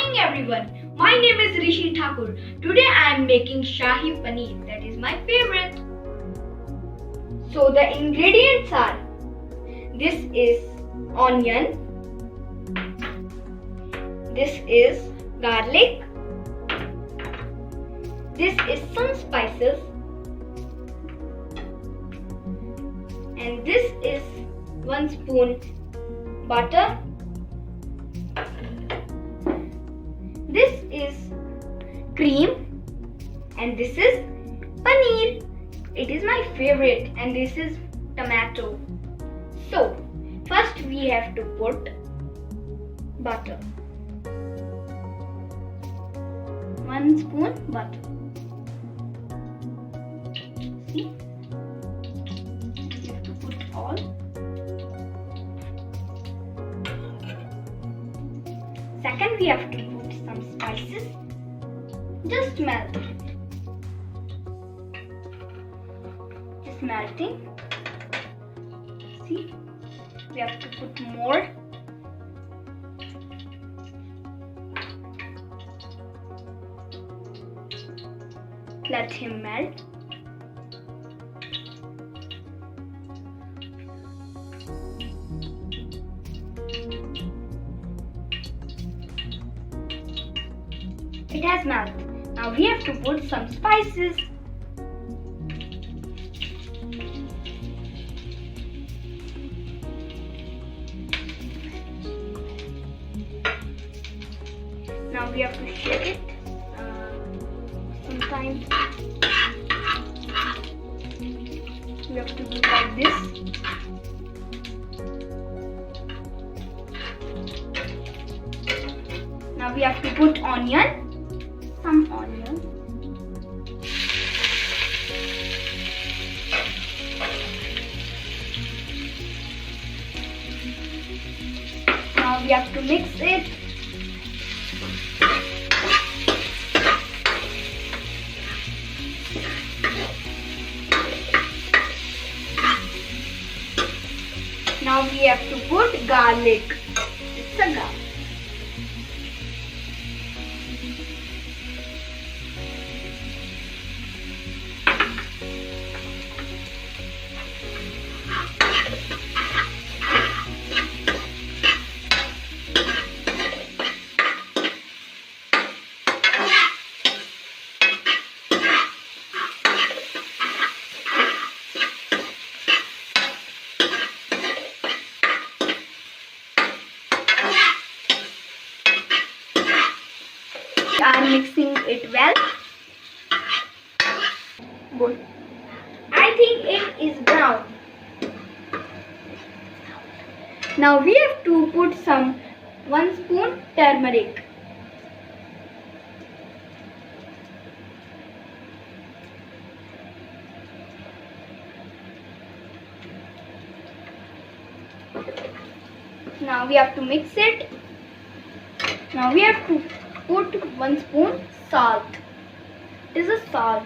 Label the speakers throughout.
Speaker 1: morning everyone. My name is Rishi Thakur. Today I am making Shahi paneer. That is my favorite. So the ingredients are: this is onion, this is garlic, this is some spices, and this is 1 spoon butter. This is cream and this is paneer. It is my favorite, and this is tomato. So first we have to put butter. 1 spoon butter. See? You have to put all. Second, we have to put some spices. Just melt. Just melting. See? We have to put more. Let him melt. It has melted. Now we have to put some spices. Now we have to shake it sometimes. We have to do like this. Now we have to put onion. Some onion. Now we have to mix it. Now we have to put garlic. It's a garlic. I am mixing it well. Good. I think it is brown. Now we have to put some 1 spoon turmeric. Now we have to mix it. Now we have to put 1 spoon salt. This is salt.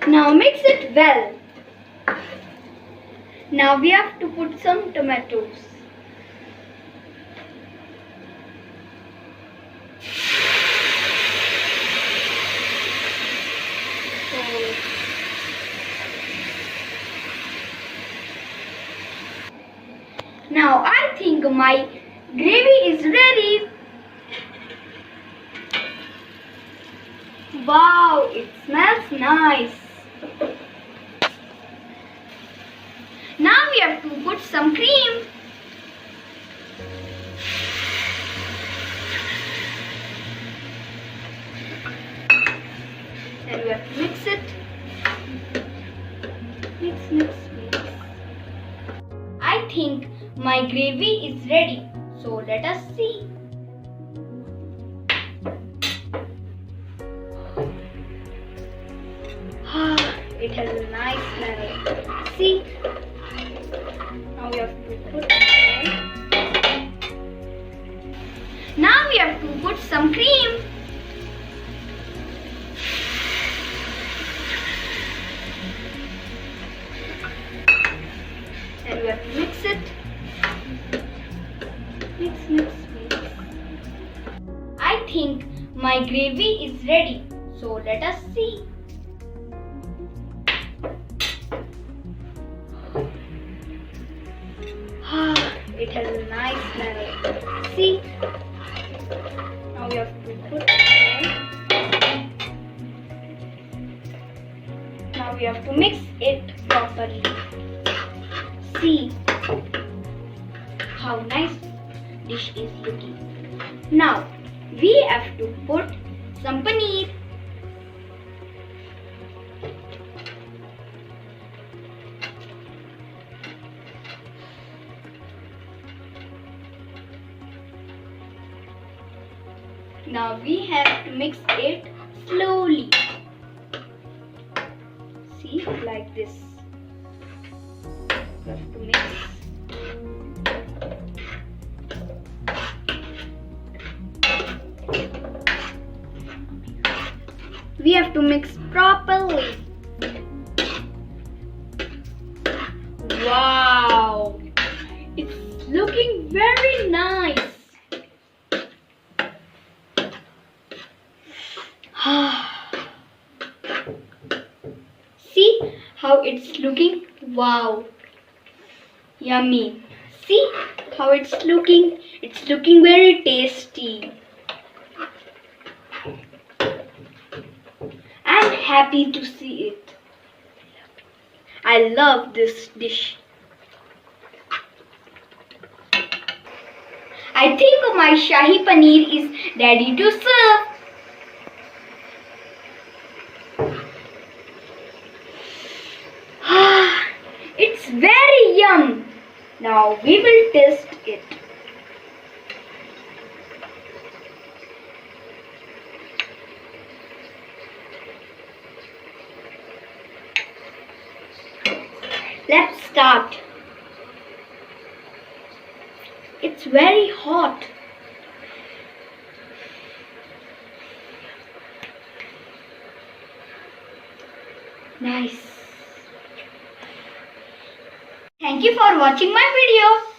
Speaker 1: Now mix it well. Now we have to put some tomatoes. Now I think my gravy is ready. Wow, it smells nice. Now we have to put some cream. Then we have to mix it. Mix. I think my gravy is ready. So let us see. It has a nice smell. See? Now we have to put Now we have to put some cream. Then we have to mix it. my gravy is ready. So let us see. It has a nice smell. See? Now we have to put it there. Now we have to mix it properly. See how nice dish is looking. Now we have to put some paneer. Now we have to mix it slowly. See, like this. We have to mix. We have to mix properly. Wow! It's looking very nice. See how it's looking? Wow! Yummy! See how it's looking? It's looking very tasty. I'm happy to see it. I love this dish. I think my Shahi Paneer is ready to serve. It's very yum. Now we will taste it. Let's start. It's very hot. Nice. Thank you for watching my video.